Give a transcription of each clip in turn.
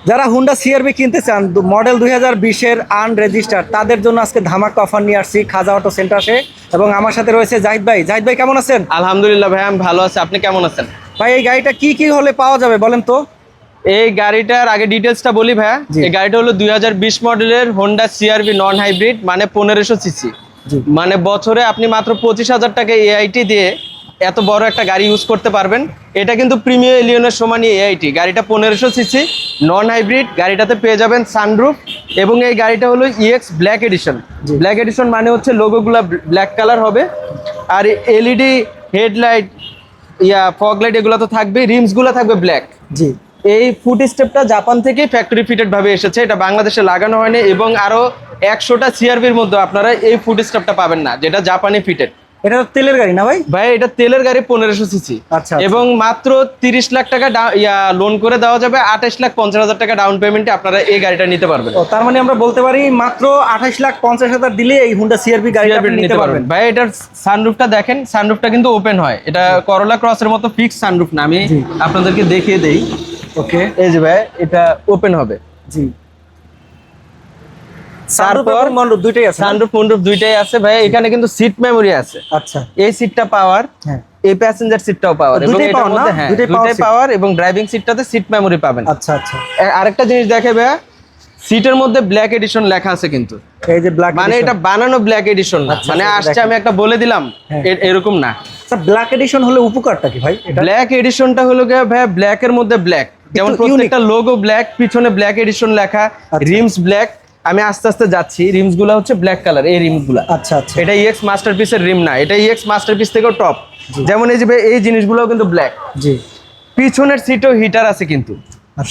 যারা Honda CR-V কিনতে চান মডেল 2020-এর আনরেজিস্টার্ড তাদের জন্য আজকে ধামাকা অফার নিয়ে আসছি খাজা অটো সেন্টারে। এবং আমার সাথে রয়েছে জাহিদ ভাই। জাহিদ ভাই কেমন আছেন? আলহামদুলিল্লাহ ভাই, আমি ভালো আছি। আপনি কেমন আছেন? ভাই এই গাড়িটা কি কি হলে পাওয়া যাবে বলেন তো? এই গাড়িটার আগে ডিটেলসটা বলি ভাইয়া। জি। এই গাড়িটা হলো 2020 মডেলের হোন্ডা সিআরভি নন হাইব্রিড, মানে 1500 সিসি। জি। মানে বছরে আপনি মাত্র 25,000 টাকা এআইটি দিয়ে এত বড় একটা গাড়ি ইউজ করতে পারবেন। এটা কিন্তু প্রিমিয়ার এলিয়নের সমানই এআইটি। গাড়িটা 1500 সিসি নন হাইব্রিড। গাড়িটাতে পেয়ে যাবেন সানরুফ, এবং এই গাড়িটা হলো ইএক্স ব্ল্যাক এডিশন। জি। ব্ল্যাক এডিশন মানে হচ্ছে লোগোগুলা ব্ল্যাক কালার হবে, আর এলইডি হেডলাইট, ফগ লাইট এগুলো তো থাকবে, রিমসগুলো থাকবে ব্ল্যাক। জি। এই ফুট স্টেপটা জাপান থেকে ফ্যাক্টরি ফিটেড ভাবে এসেছে, এটা বাংলাদেশে লাগানো হয়নি। এবং আরো 100টা সিআরভির মধ্যে আপনারা এই ফুট স্টেপটা পাবেন না, যেটা জাপানি ফিটেড। এটা তো তেলের গাড়ি না ভাই? ভাই এটা তেলের গাড়ি 1500 সিসি। আচ্ছা। এবং মাত্র 30 লাখ টাকা লোন করে দেওয়া যাবে। 28,50,000 টাকা ডাউন পেমেন্টে আপনারা এই গাড়িটা নিতে পারবেন। ও তার মানে আমরা বলতে পারি মাত্র 28,50,000 দিলে এই হুন্ডা সিআরভি গাড়িটা আপনি নিতে পারবেন। ভাই এটার সানরুফটা দেখেন, সানরুফটা কিন্তু ওপেন হয়। এটা করোলা ক্রসের মতো ফিক্স সানরুফ না। আমি জি। আপনাদেরকে দেখিয়ে দেই। ওকে। এই যে ভাই এটা ওপেন হবে। জি। তারপর মন্ডপ দুইটাই আছে না? সানরুফ মন্ডপ দুইটাই আছে ভাই। এখানে কিন্তু সিট মেমোরি আছে। আচ্ছা। এই সিটটা পাওয়ার, হ্যাঁ। এই প্যাসেঞ্জার সিটটাও পাওয়ার, এবং দুইটাই এটার power না? মধ্যে হ্যাঁ দুইটাই power দুইটাই seat। পাওয়ার, এবং ড্রাইভিং সিটটাতে সিট মেমোরি পাবেন। আচ্ছা আচ্ছা। আরেকটা জিনিস দেখে ভাই, সিটের মধ্যে ব্ল্যাক এডিশন লেখা আছে কিন্তু। এই যে ব্ল্যাক মানে এটা বানানো ব্ল্যাক এডিশন না, আচ্ছা, মানে আচ্ছা, আসছে দেখেন। আমি একটা বলে দিলাম, হ্যাঁ। এরকম না। আচ্ছা, ব্ল্যাক এডিশন হলে উপকারটা কি ভাই এটা? ব্ল্যাক এডিশনটা হলো গিয়ে ভাই ব্ল্যাক এর মধ্যে ব্ল্যাক, যেমন একটু প্রত্যেকটা লোগো ব্ল্যাক, পিছনে ব্ল্যাক এডিশন লেখা, আচ্ছা। Rims black. আমি আস্তে আস্তে যাচ্ছি, রিমস গুলা হচ্ছে ব্ল্যাক কালার, এই রিমস গুলা। আচ্ছা আচ্ছা। এটা ইএক্স মাস্টারপিসের রিম না, এটা ইএক্স মাস্টারপিস থেকেও টপ। যেমন এই যে ভাই এই জিনিসগুলোও কিন্তু ব্ল্যাক। জি। পিছনের সিটেও হিটার আছে কিন্তু।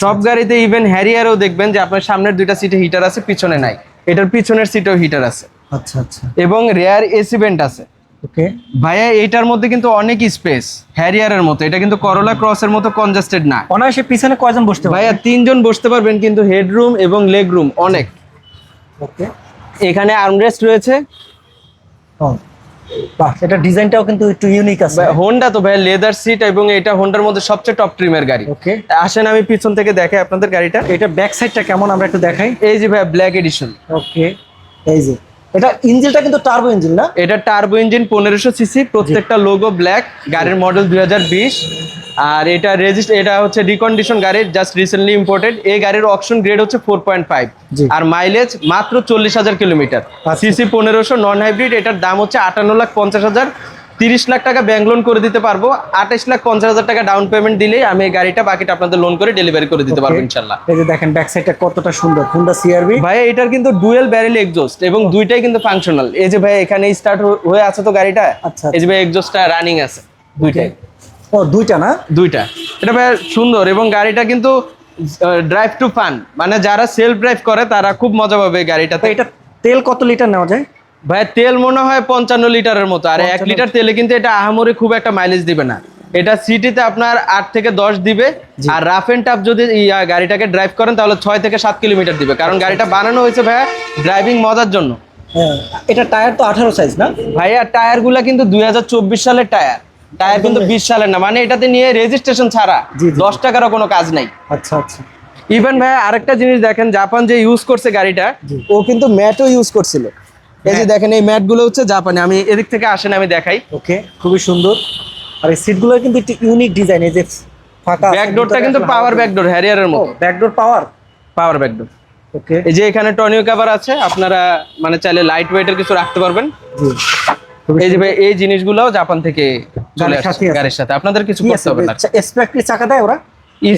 সব গাড়িতে ইভেন হ্যারিয়ারও দেখবেন যে আপনার সামনের দুইটা সিটে হিটার আছে, পিছনে নাই। এটার পিছনের সিটেও হিটার আছে, আচ্ছা আচ্ছা। এবং রেয়ার এসি ভেন্ট আছে। ওকে। ভাইয়া এইটার মধ্যে কিন্তু অনেক স্পেস, হ্যারিয়ারের মতো। এটা কিন্তু করোলা ক্রসের মতো কনজাস্টেড না। অনায়াসে পিছনে কয়জন বসতে পারে? ভাইয়া 3 জন বসতে পারবেন, কিন্তু হেডরুম এবং লেগ রুম অনেক। ওকে। এখানে আর্মরেস্ট রয়েছে। ও বাহ, এটা ডিজাইনটাও কিন্তু একটু ইউনিক আছে। হোন্ডা তো ভাই লেদার সিট, এবং এটা হোন্ডার মধ্যে সবচেয়ে টপ ট্রিমের গাড়ি। ওকে। আসেন আমি পিছন থেকে দেখাই আপনাদের গাড়িটা। এটা ব্যাক সাইডটা কেমন আমরা একটু দেখাই। এই যে ভাই ব্ল্যাক এডিশন। ওকে। এই যে এটা ইঞ্জিনটা কিন্তু টার্বো ইঞ্জিন না? এটা টার্বো ইঞ্জিন 1500 সিসি, প্রত্যেকটা লোগো ব্ল্যাক, গাড়ির মডেল 2020। আর এটা এটা হচ্ছে রিকন্ডিশন গাড়ির, জাস্ট রিসেন্টলি ইম্পোর্টেড। এই গাড়ির অকশন গ্রেড হচ্ছে 4.5, জি। আর মাইলেজ মাত্র 40,000 কিলোমিটার। আচ্ছা। CC 1500 non hybrid. এটার দাম হচ্ছে 58,50,000। 30 লাখ টাকা ব্যাংক লোন করে দিতে পারবো। 28,50,000 টাকা ডাউন পেমেন্ট দিলেই আমি এই গাড়িটা বাকিটা আপনাদের লোন করে ডেলিভারি করে দিতে পারবো ইনশাল্লাহ। এই যে দেখেন ব্যাক সাইডটা কতটা সুন্দর, হুন্ডা সিআরভি। ভাই এটার কিন্তু ডুয়েল ব্যারেল এক্সজস্ট, এবং দুইটাই কিন্তু ফাংশনাল। এই যে ভাই এখানে স্টার্ট হয়ে আছে তো গাড়িটা। আচ্ছা। এই যে ভাই এক্সজস্টটা রানিং আছে দুইটাই। ও দুইটা না? দুইটা। এটা ভাই সুন্দর, এবং গাড়িটা কিন্তু ড্রাইভ টু ফান, মানে যারা সেলফ ড্রাইভ করে তারা খুব মজা পাবে তো গাড়িটাতে। এটা তেল কত লিটার নেওয়া যায়? ভাই তেল মনে হয় 55 লিটারের মতো, আর 1 55 লিটার তেলে কিন্তু এটা আহামরি খুব একটা মাইলেজ দিবে না। এটা সিটিতে আপনার 8 থেকে 10 দিবে, জি। আর রাফ এন্ড টাফ যদি গাড়িটাকে ড্রাইভ করেন তাহলে 6 থেকে 7 কিলোমিটার দিবে, কারণ গাড়িটা বানানো হয়েছে ভাইয়া ড্রাইভিং মজার জন্য। হ্যাঁ। এটা টায়ার তো 18 সাইজ না? ভাইয়া টায়ারগুলা কিন্তু 2024 সালের টায়ার কিন্তু 20 সালের না, মানে এটাতে নিয়ে রেজিস্ট্রেশন ছাড়া জি, জি। 10 টাকারও কোনো কাজ নাই। আচ্ছা আচ্ছা। ইভেন ভাই আরেকটা জিনিস দেখেন, জাপান যে ইউজ করছে গাড়িটা, জি। ও কিন্তু ম্যাটও ইউজ করছিল। এই যে দেখেন এই ম্যাট গুলো হচ্ছে জাপানি। আমি এদিক থেকে আসেন আমি দেখাই। ওকে, খুবই সুন্দর। আর এই সিটগুলো কিন্তু একটু ইউনিক ডিজাইন। এই যে ফাঁকা ব্যাকডোরটা কিন্তু পাওয়ার ব্যাকডোর, হ্যারিয়ারের মতো ব্যাকডোর পাওয়ার। পাওয়ার ব্যাকডোর। ওকে। এই যে এখানে টর্নিও কভার আছে, আপনারা মানে চাইলে লাইট ওয়েটের কিছু রাখতে পারবেন। জি। এই যে ভাই এই জিনিসগুলোও জাপান থেকে চলে গাড়ির আসছে সাথেই আছে। গাড়ির সাথে, আপনাদের কিছু কি করতে হবে না। স্পেক্ট্রি চাকা দেয় ওরা?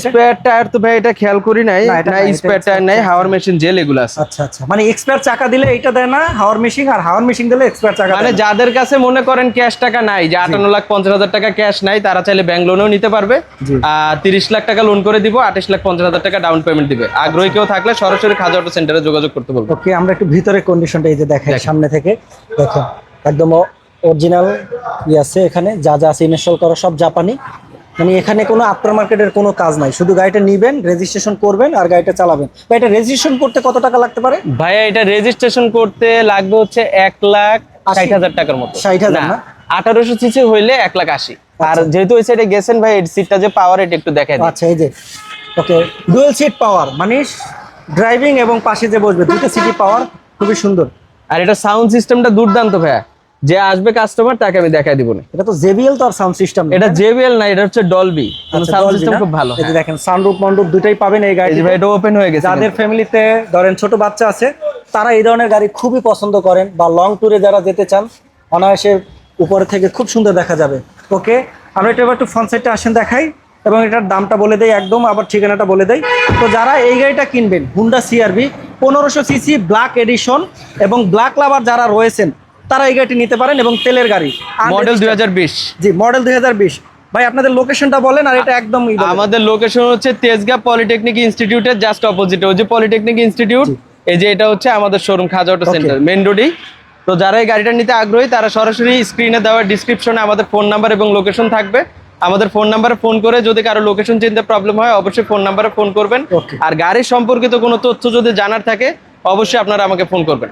স্পেয়ার টায়ার তো ভাই এটা খেয়াল করি নাই, না, এটা না না, এটা স্পেয়ার টায়ার নাই, হাওয়ার মেশিন জেল এগুলো আছে। আচ্ছা আচ্ছা, মানে এক্সপায়ার চাকা দিলে এটা দেয় না হাওয়ার মেশিন, আর হাওয়ার মেশিন দিলে এক্সপায়ার চাকা মানে দেয় না। যাদের কাছে মনে করেন ক্যাশ টাকা নাই, যে 58,50,000 টাকা ক্যাশ নাই, তারা চাইলে ব্যাংক লোনেও নিতে পারবে। জি। 30 লাখ টাকা লোন করে দিব, 28,50,000 টাকা ডাউন পেমেন্ট দিবে। আগ্রহী কেউ থাকলে সরাসরি খাজা অটো সেন্টারে যোগাযোগ করতে বলবো। ওকে, আমরা একটু ভিতরে কন্ডিশনটা এই যে দেখাই সামনে থেকে। দেখেন একদম অরিজিনাল আছে, এখানে যা যা আছে ইনস্টল করা সব জাপানি। মানে এখানে কোনো আফটার মার্কেটের কোনো কাজ নাই, শুধু গাড়িটা নিবেন, রেজিস্ট্রেশন করবেন আর গাড়িটা চালাবেন। বা এটা রেজিস্ট্রেশন করতে কত টাকা লাগতে পারে? ভাইয়া এটা রেজিস্ট্রেশন করতে লাগবে হচ্ছে 1,60,000 টাকার মতো। 60,000 না? 1800 সিসি হইলে 1,80,000। আর যেহেতু ওই সাইডে গেছেন ভাই, এই সিটটা যে পাওয়ার, এটা একটু দেখাই দিই। আচ্ছা, এই যে ওকে, ডুয়েল সিট পাওয়ার মানে ড্রাইভিং এবং পাশে যে বসবে দুটো সিটি পাওয়ার, খুবই সুন্দর। আর এটা সাউন্ড সিস্টেমটা দুর্দান্ত ভাইয়া, যে আসবে কাস্টমার তাকে আমি দেখাই দিব না। এটা তো জেবিএল তো আর সাউন্ড সিস্টেম, এটা JBL না, এটা হচ্ছে ডলবি, সাউন্ড সিস্টেম খুব ভালো। এই যে দেখেন সানরুফ মন্ডপ দুটাই পাবেন এই গাড়ি। ভাই এটা ওপেন হয়ে গেছে। যাদের ফ্যামিলিতে ধরেন ছোট বাচ্চা আছে তারা এই ধরনের গাড়ি খুবই পছন্দ করেন, বা লং ট্যুরে যারা যেতে চান অনায়াসে উপরে থেকে খুব সুন্দর দেখা যাবে। ওকে, আমরা এটা এবার একটু ফ্রন্ট সাইডটা আসেন দেখাই এবং এটার দামটা বলে দেই একদম, আবার ঠিকানাটা বলে দেই। তো যারা এই গাড়িটা কিনবেন Honda CR-V 1500 CC black addition এবং ব্ল্যাক লাভার যারা রয়েছেন তারা এই গাড়িটি নিতে পারেন, এবং তেলের গাড়ি মডেল 2020। জি মডেল 2020। ভাই আপনাদের লোকেশনটা বলেন, আর এটা একদম আমাদের লোকেশন হচ্ছে তেজগাঁ পলিটেকনিক ইনস্টিটিউটের জাস্ট অপোজিটে, ওই যে পলিটেকনিক ইনস্টিটিউট, এই যে এটা হচ্ছে আমাদের শোরুম খাজা অটো সেন্টার মেইন রোডেই। তো যারা এই গাড়িটা নিতে আগ্রহী তারা সরাসরি স্ক্রিনে দেওয়া ডিসক্রিপশনে আমাদের ফোন নাম্বার এবং লোকেশন থাকবে, আমাদের ফোন নাম্বারে ফোন করে যদি কারো লোকেশন চিনতে প্রবলেম হয় অবশ্যই ফোন নাম্বারে ফোন করবেন। Okay. আর গাড়ির সম্পর্কিত কোনো তথ্য যদি জানার থাকে অবশ্যই আপনারা আমাকে ফোন করবেন।